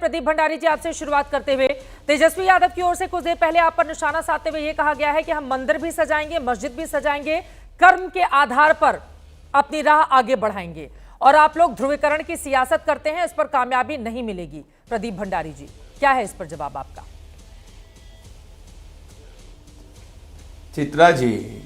प्रदीप भंडारी जी, आपसे शुरुआत करते हुए तेजस्वी यादव की ओर से कुछ देर पहले आप पर निशाना साधते हुए यह कहा गया है कि हम मंदिर भी सजाएंगे, मस्जिद भी सजाएंगे, कर्म के आधार पर अपनी राह आगे बढ़ाएंगे, और आप लोग ध्रुवीकरण की सियासत करते हैं, इस पर कामयाबी नहीं मिलेगी। प्रदीप भंडारी जी, क्या है इस पर जवाब आपका? चित्रा जी,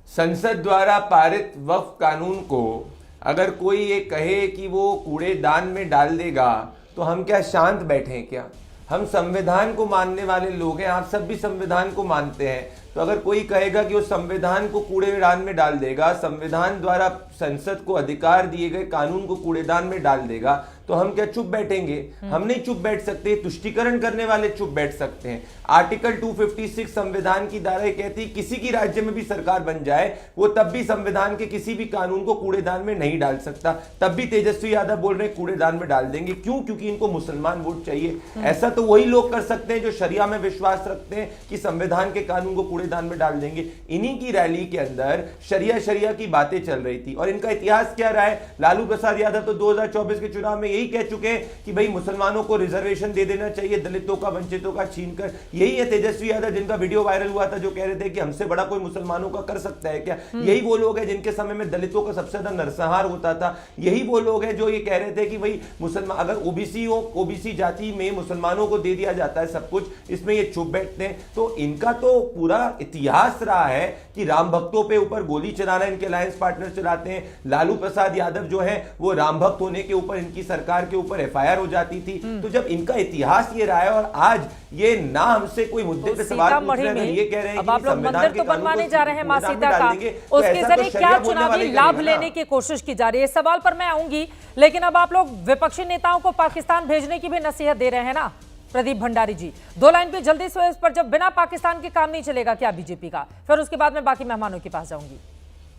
संसद द्वारा पारित वक्फ कानून को अगर कोई ये कहे कि वो कूड़ेदान में डाल देगा तो हम क्या शांत बैठे हैं क्या? हम संविधान को मानने वाले लोग हैं, आप सब भी संविधान को मानते हैं। तो अगर कोई कहेगा कि वो संविधान को कूड़ेदान में डाल देगा, संविधान द्वारा संसद को अधिकार दिए गए कानून को कूड़ेदान में डाल देगा, तो हम क्या चुप बैठेंगे? हम नहीं चुप बैठ सकते। तुष्टीकरण करने वाले चुप बैठ सकते हैं। आर्टिकल 256 संविधान की धारा कहती है किसी की राज्य में भी सरकार बन जाए वो तब भी संविधान के किसी भी कानून को कूड़ेदान में नहीं डाल सकता। तब भी तेजस्वी यादव बोल रहे हैं कूड़ेदान में डाल देंगे। क्यों? क्योंकि इनको मुसलमान वोट चाहिए। ऐसा तो वही लोग कर सकते हैं जो शरिया में विश्वास रखते हैं कि संविधान के कानून को कूड़ेदान में डाल देंगे। इन्हीं की रैली के अंदर शरिया की बातें चल रही थी। और इनका इतिहास क्या रहा है? लालू प्रसाद यादव तो 2024 के चुनाव में यही कह चुके हैं कि भाई मुसलमानों को रिजर्वेशन दे देना चाहिए, दलितों का, वंचितों का छीनकर। यही है तेजस्वी यादव जिनका वीडियो वायरल हुआ था, जो कह रहे थे कि हमसे बड़ा कोई मुसलमानों का कर सकता है क्या? यही वो लोग हैं जिनके समय में दलितों का सबसे ज्यादा नरसंहार होता था। यही वो लोग हैं जो ये कह रहे थे कि भाई मुसलमान, अगर ओबीसी हो, ओबीसी जाति में मुसलमानों को दे दिया जाता है सब कुछ, इसमें ये चुप बैठते हैं। तो इनका तो पूरा इतिहास रहा है कि राम भक्तों पे ऊपर गोली चलाना इनके अलायंस पार्टनर चलाते हैं। लालू प्रसाद यादव जो है वो राम भक्त होने के ऊपर इनकी सरकार के ऊपर एफआईआर हो जाती थी। तो जब इनका इतिहास ये रहा है और आज ये ना हमसे कोई मुद्दे पे सवाल पूछ रहे हैं, ये कह रहे हैं कि मंदिर तो बनवाने जा रहे हैं मां सीता का, उसके जरिए क्या चुनावी लाभ लेने की कोशिश की जा रही है? इस सवाल पर मैं आऊंगी, लेकिन अब आप लोग विपक्षी नेताओं को पाकिस्तान भेजने की भी नसीहत दे रहे हैं ना प्रदीप भंडारी जी? 2 लाइन पे जल्दी से इस पर, जब बिना पाकिस्तान के काम नहीं चलेगा क्या बीजेपी का? फिर उसके बाद मैं बाकी मेहमानों के पास जाऊंगी।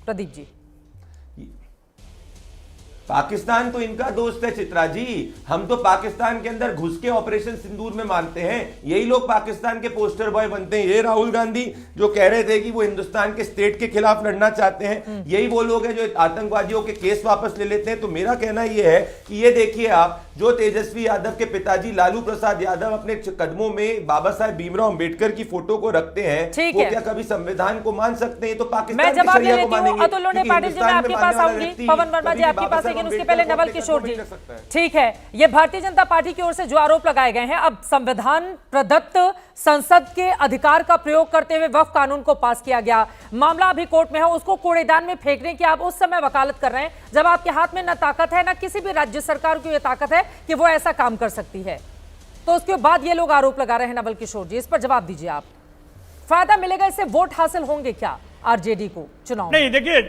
प्रदीप जी, पाकिस्तान तो इनका दोस्त है चित्रा जी। हम तो पाकिस्तान के अंदर घुस के ऑपरेशन सिंदूर में मानते हैं। यही लोग पाकिस्तान के पोस्टर बॉय बनते हैं। ये राहुल गांधी जो कह रहे थे कि वो हिंदुस्तान के स्टेट के खिलाफ लड़ना चाहते हैं, यही वो लोग हैं जो आतंकवादियों के केस वापस ले लेते हैं। तो मेरा कहना यह है कि ये देखिए आप, जो तेजस्वी यादव के पिताजी लालू प्रसाद यादव अपने कदमों में बाबा साहेब भीमराव अंबेडकर की फोटो को रखते हैं, वो क्या कभी संविधान को मान सकते हैं? तो पाकिस्तान की शरिया को मानेंगे। पवन वर्मा जी आपके पास, लेकिन उसके पहले नवल किशोर जी। ठीक है, ये भारतीय जनता पार्टी की ओर से जो आरोप लगाए गए हैं, अब संविधान प्रदत्त संसद के अधिकार का प्रयोग करते हुए वक्फ कानून को पास किया गया, मामला अभी कोर्ट में है, उसको कूड़ेदान में फेंकने की आप उस समय वकालत कर रहे हैं जब आपके हाथ में न ताकत है, न किसी भी राज्य सरकार की यह ताकत है कि वो ऐसा काम कर सकती है। तो उसके बाद ये लोग आरोप लगा रहे हैं। नवल किशोर जी, इस पर जवाब दीजिए आप। फायदा मिलेगा इससे? वोट हासिल होंगे क्या आरजेडी को चुनाव में? नहीं, देखिए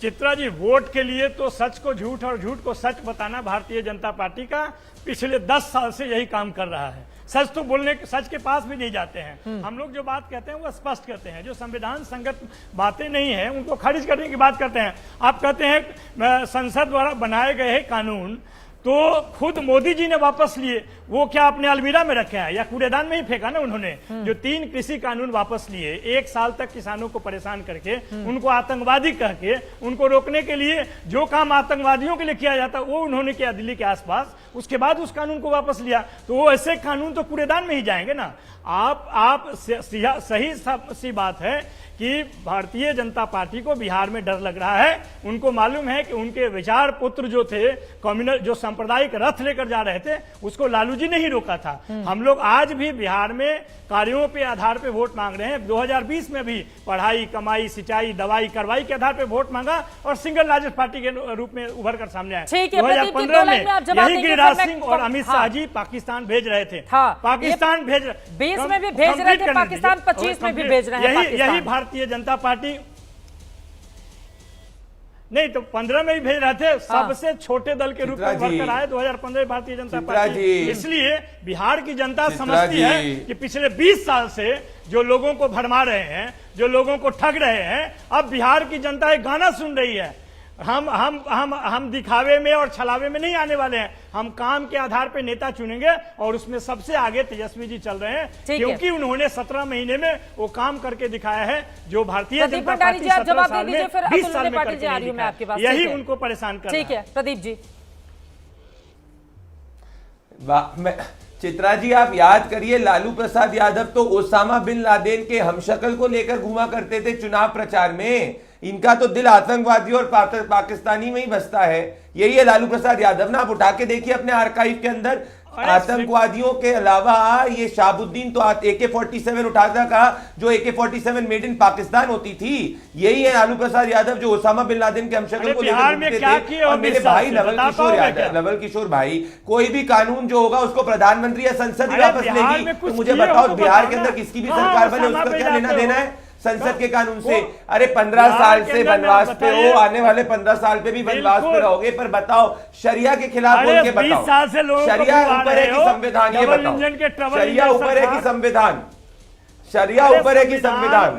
चित्रा जी, वोट के लिए तो सच को झूठ और झूठ को सच बताना भारतीय जनता पार्टी का पिछले 10 साल से यही काम कर रहा है। सच तो बोलने, सच के पास भी नहीं जाते हैं। हम लोग जो बात कहते हैं वो स्पष्ट कहते हैं। जो संविधान संगत बातें नहीं है उनको खारिज करने की बात करते हैं। आप कहते हैं संसद द्वारा बनाए गए हैं कानून, तो खुद मोदी जी ने वापस लिए, वो क्या अपने अलमीरा में रखे हैं या कूड़ेदान में ही फेंका ना उन्होंने? जो 3 कृषि कानून वापस लिए, 1 साल तक किसानों को परेशान करके, उनको आतंकवादी कह के, उनको रोकने के लिए जो काम आतंकवादियों के लिए किया जाता वो उन्होंने किया दिल्ली के आसपास। उसके बाद उस कानून को वापस लिया, तो वो ऐसे कानून तो कूड़ेदान में ही जाएंगे ना। आप सही सी बात है कि भारतीय जनता पार्टी को बिहार में डर लग रहा है। उनको मालूम है कि उनके विचार पुत्र जो थे, कम्युनल जो सांप्रदायिक रथ लेकर जा रहे थे, उसको लालू जी ने ही रोका था। हम लोग आज भी बिहार में कार्यों पे आधार पे वोट मांग रहे हैं। 2020 में भी पढ़ाई, कमाई, सिंचाई, दवाई, कार्रवाई के आधार पे वोट मांगा और सिंगल लार्जेस्ट पार्टी के रूप में उभर कर सामने आए। 2015 में यही गिरिराज सिंह और अमित शाह जी पाकिस्तान भेज रहे थे। पाकिस्तान भेज 20 में भी भेज रहे थे पाकिस्तान, 25 में भी भेज रहे हैं। यही भारतीय जनता पार्टी नहीं तो 15 में ही भेज रहे थे। सबसे छोटे दल के रूप में उभर कर आए 2015 भारतीय जनता पार्टी। इसलिए बिहार की जनता समझती है कि पिछले 20 साल से जो लोगों को भरमा रहे हैं, जो लोगों को ठग रहे हैं, अब बिहार की जनता एक गाना सुन रही है। हम दिखावे में और छलावे में नहीं आने वाले हैं। हम काम के आधार पे नेता चुनेंगे और उसमें सबसे आगे तेजस्वी जी चल रहे हैं, क्योंकि उन्होंने 17 महीने में वो काम करके दिखाया है जो भारतीय जनता पार्टी 17 साल में 20 साल में करके नहीं दिखाया। यही उनको परेशान कर रहा है। ठीक है प्रदीप जी, चित्रा जी आप याद करिए, लालू प्रसाद यादव तो ओसामा बिन लादेन के हमशक्ल को लेकर घुमा करते थे चुनाव प्रचार में। इनका तो दिल आतंकवादी और पाकिस्तानी में ही बसता है। यही है लालू प्रसाद यादव ना। आप उठा के देखिए अपने आर्काइव के अंदर, आतंकवादियों के अलावा ये शाहबुद्दीन तो AK-47 उठाता का, जो AK-47 मेड इन पाकिस्तान होती थी। यही है लालू प्रसाद यादव जो ओसामा बिन लादेन के हमशक्ल को लेकर घूमते थे। और मेरे भाई नवल किशोर भाई, कोई भी कानून जो होगा उसको प्रधानमंत्री या संसद ही वापस लेगी। तो मुझे बताओ बिहार के अंदर किसकी भी सरकार बने उसका क्या लेना देना है संसद के कानून से? अरे 15 साल से वनवास पे हो, आने वाले 15 साल पे भी वनवास पे रहोगे। पर बताओ शरिया के खिलाफ बोल के बताओ, शरिया ऊपर है कि संविधान? ये बताओ, शरिया ऊपर है कि संविधान? शरिया ऊपर है कि संविधान?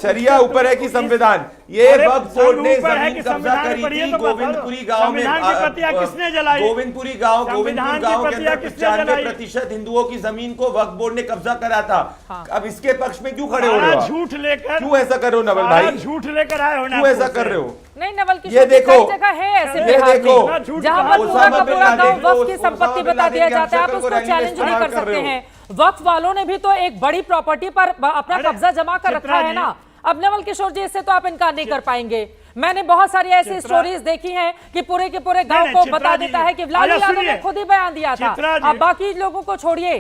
शरिया ऊपर है कि संविधान? ये वक्फ बोर्ड ने जमीन कब्जा करी थी गोविंदपुरी गांव में। किसने जलाई? गोविंदपुर गांव के अंदर 95% हिंदुओं की जमीन को वक्फ बोर्ड ने कब्जा करा था। अब इसके पक्ष में क्यों खड़े हो रहे हो? झूठ लेकर क्यों ऐसा कर रहे हो नवल भाई? झूठ लेकर आए हो ना, क्यों ऐसा कर रहे हो? नहीं नवल की ये देखो, जगह है ऐसे ये बिहार देखो, में जहां पर पूरा का पूरा गांव वक्फ की संपत्ति बता दिया जाता है। आप उसको चैलेंज नहीं कर सकते हैं। वक्फ वालों ने भी तो एक बड़ी प्रॉपर्टी पर अपना कब्जा जमा कर रखा है ना। अब नवल किशोर जी, इससे तो आप इनकार नहीं कर पाएंगे। मैंने बहुत सारी ऐसी स्टोरीज देखी हैं कि पूरे के पूरे गांव को बता देता है कि लालू यादव ने खुद ही बयान दिया था। अब बाकी लोगों को छोड़िए,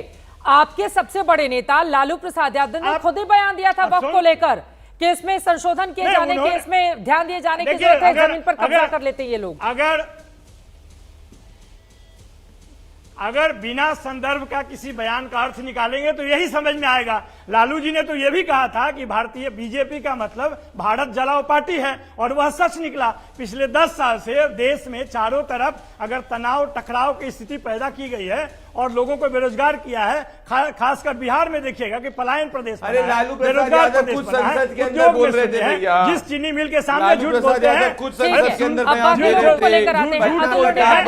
आपके सबसे बड़े नेता लालू प्रसाद यादव ने खुद ही बयान दिया था वक्फ को लेकर कि इसमें संशोधन किए जाने के, इसमें ध्यान दिए जाने की जरूरत है, जमीन पर कब्जा कर लेते ये लोग। अगर बिना संदर्भ का किसी बयान का अर्थ निकालेंगे तो यही समझ में आएगा। लालू जी ने तो यह भी कहा था कि भारतीय बीजेपी का मतलब भारत जलाओ पार्टी है, और वह सच निकला। पिछले 10 साल से देश में चारों तरफ अगर तनाव टकराव की स्थिति पैदा की गई है और लोगों को बेरोजगार किया है, खासकर बिहार में देखिएगा कि पलायन प्रदेश, अरे लालू प्रसाद यादव खुद संसद के अंदर बोल रहे थे भैया, जिस चीनी मिल के सामने झूठ बोलते हैं, खुद संसद के अंदर अब बाकी लोगों को लेकर आते हैं।